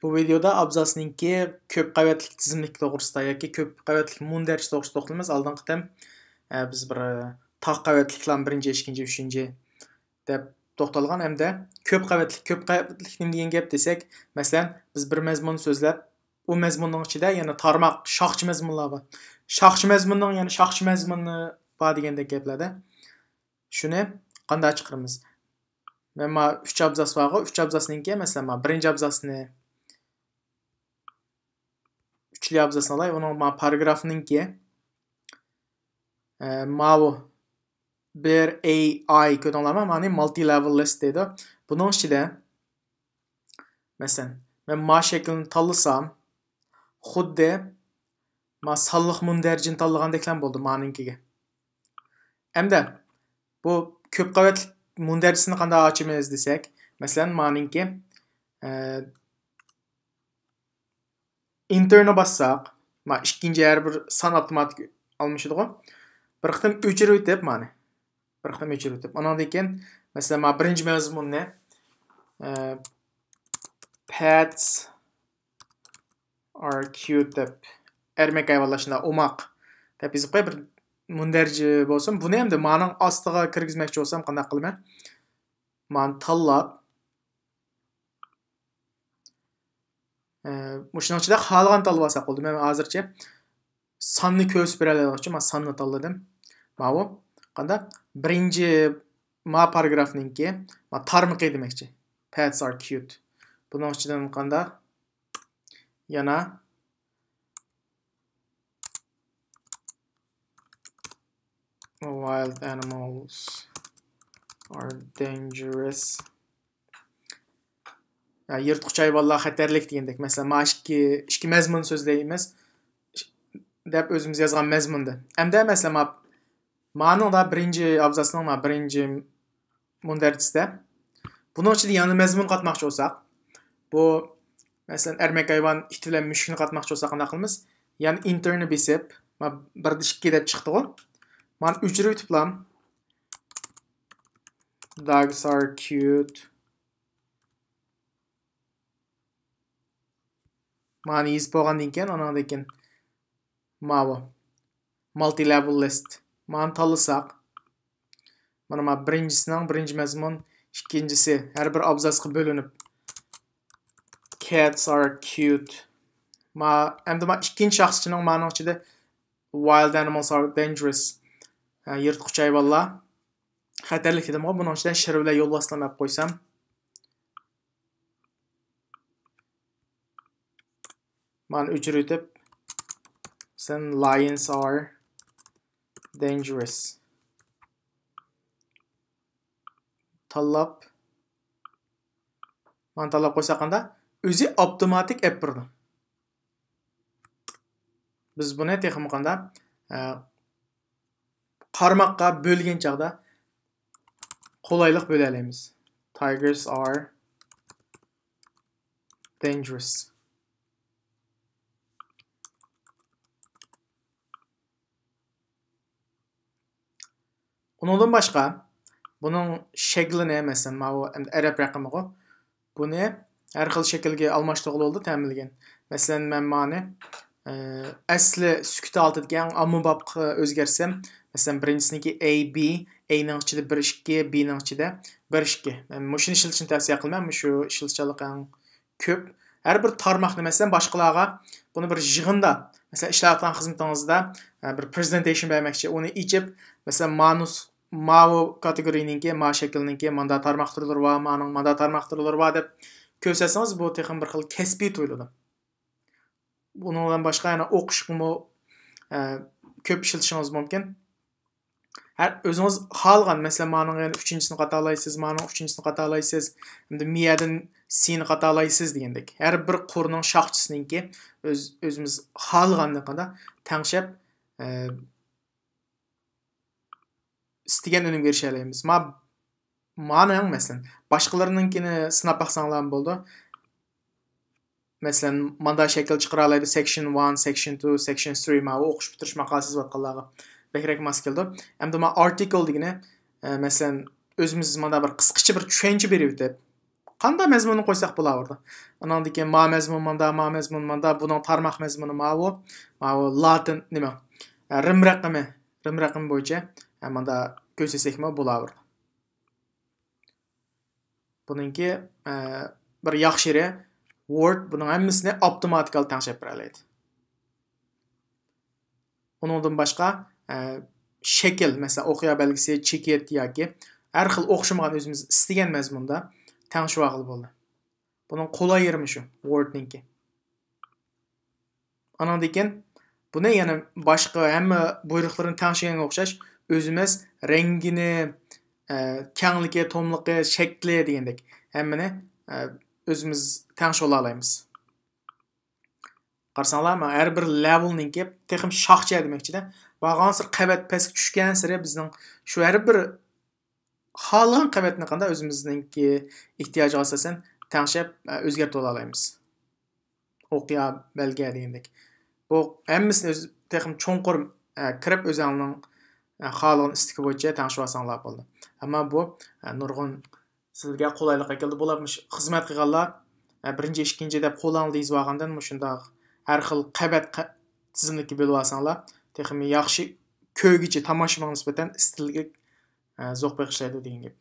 Bu videoda abzasninki ko'p qavatli tizimlik to'g'risida yoki ko'p qavatli mundarch to'g'risida o'qilamiz. Oldingi qitim biz bir tog' qavatliklar 1, 2, 3 deb to'xtalgan hamda ko'p qavatlik nima degan gap desak, masalan, biz bir mazmun so'zlab, u mazmunning ichida yana tarmoq, shoxchi mazmunlar bor. Shoxchi mazmunning yana shoxchi mazmuni bor degandek gaplarda. Shuni qanday chiqaramiz? Mana 3 abzas bor. 3 abzasninki, masalan, birinchi abzasni üçlü abzasını alay, onun paragrafınınki mavu bir AI kodonlama mani multi-level list deydi. Bunun içinde mesela ben ma şeklini tanlısam xuddi ma sallıq mundercini tanlagandeklan bo'ldi maninkiga. Hamda bu ko'p qavatli mundercisini qanday ochamiz desak, masalan, maninki Interna bassak, ma ikkinchi her bir san avtomatik almış edik. Bir qitim o'chirib o'tib mana. Bir qitim o'chirib o'tib. Ondan keyin, masalan, ma birinchi mazmunni pets are cute deb ermek ayvallashida umaq deb yozib qo'y, bir mundarji bo'lsin. Buni ham maning ostiga kirgizmoqchi bo'lsam qanday qilaman? Man tanlab Muşunun içinde xalqan tanlab olsak bo'ldi. Men hozircha sonni ko'rsatib beradigan uchun men sonni tanladim. Mana bu qanday? Birinchi ma paragrafninki ma tarmoqi demoqchi. Pets are cute. Buning ichidan qanday? Yana wild animals are dangerous. Yırtqıç hayvanlar xatarlik degandek. Masalan, ma ikki mazmun so'zlaymiz deb o'zimiz yozgan mazmunda. Hamda masalan, ma'ning da birinchi abzasning ma birinchi mundarchisida buning ichida yana mazmun qatmoqchi bo'lsak, bu masalan ermak hayvon it bilan mushukni qatmoqchi bo'lsak qanday qilamiz? Yani interni besib, ma 1-2 deb chiqdi-ku. Men o'chirib o'tiblam. Dogs are cute. Mani yozib bo'lgandan keyin ondan keyin mana multi-level list. Mani tanlasak, mana birinchisining birinchi mazmun, ikkinchisi har bir abzasga bo'linib cats are cute. Endi ikkinchi shaxschining ma'nosi ichida wild animals are dangerous. Yirtqich hayvonlar xatarlik dedim. Buning ichidan shir bilan yo'l boslanib qo'ysam, man o'chirib o'tib, sen lions are dangerous. Tanlab qo'ysak qanda o'zi avtomatik app birdi. Biz buni texnik qanda qarmoqqa bo'lgan chaqda qulaylik bo'la olamiz. Tigers are dangerous. Ondan başqa bunun şeklini mesela ma bu arab raqamiga buni har xil shaklga almashtirib oldi ta'minlagan. Masalan, men mani asli sukut oltigan ammabobga o'zgarsam, masalan, birinchisiniki A, B, A ning ichida 1, 2, B ning ichida 1, 2. Men mushuni ishlatishni tavsiya qilaman. Shu ishlatishalik ko'p. Har bir tarmoqni masalan boshqalarga buni bir yig'inda, masalan, ishlayotgan xizmatingizda bir presentation bermoqchi, uni ichib, masalan, ma'vu kategoriyaninki, ma shaklninki, manda tarmoq turlari va ma'ning manda tarmoq turlari va deb ko'rsatsangiz, bu texnik bir xil kasbiy tuyuladi. Bundan boshqa yana o'qishmi ko'p ishlatishingiz mumkin. Har o'zingiz xohlagan, masalan, ma'ning yana 3-chisini qatalaysiz, ma'ning 3-chisini qatalaysiz, endi miyadan sin qatalaysiz degandek. Har bir qurning shoxchisiniki o'zimiz xohlaganligida tangshab istigan unum berisha olamiz. Ma'ning masalan boshqalarninkini sinab baqsanglar bo'ldi. Masalan, manda shakl chiqara oladi section 1, section 2, section 3 ma o'qish bitirish maqolasiz vatqanlarga bekrak mas keldi. Hamda ma article degani masalan o'zimiz manda bir qisqacha bir tushuncha berib deb Qanday mazmunni qo'ysak bo'laverdi. Andan keyin ma mazmun manda, buning tarmoq mazmuni ma'u latin nima? Rim raqami bo'yicha manda ko'rsatsekmi bo'laverdi. Buningki bir yaxshiri Word buning hammasini avtomatik tangshab beradi. Uningdan boshqa shakl, masalan, o'qiya belgisi, cheket yoki har xil o'xshamagan o'zimiz istagan mazmunda tangshib olib bo'ladi. Buning qulay yerimi shu Word'ninki. Andan keyin buni yana boshqa hamma buyruqlarni tangshiganga o'xshash o'zimiz rangini, kengligi, tomligi, shakli degandek hammani o'zimiz tangshib olamiz. Qarasanglar, men har bir levelninki texim shoxcha demoqchida. Bag'ansir qavat pastga tushgan sari bizning shu har bir xohlagan qavatni qanday o'zimizninki ehtiyojiga asosan tangshab o'zgartirib olamiz. O'qiya belga degandek. Bu hammasini o'z texim cho'nqur kirib o'zingning xohlagan istiki bo'yicha tangshib olsanglar bo'ldi. Ammo bu nurg'un sizga qulaylik keldi bo'lamish. Xizmat qilganlar birinchi, ikkinchi deb qo'lingizda yozib olgandan shunday har xil qavat tizimlikka bo'lib olsanglar, texim yaxshi ko'ygichi tomoshabinga nisbatan istilga zo'q bag'ishlaydi degan gap.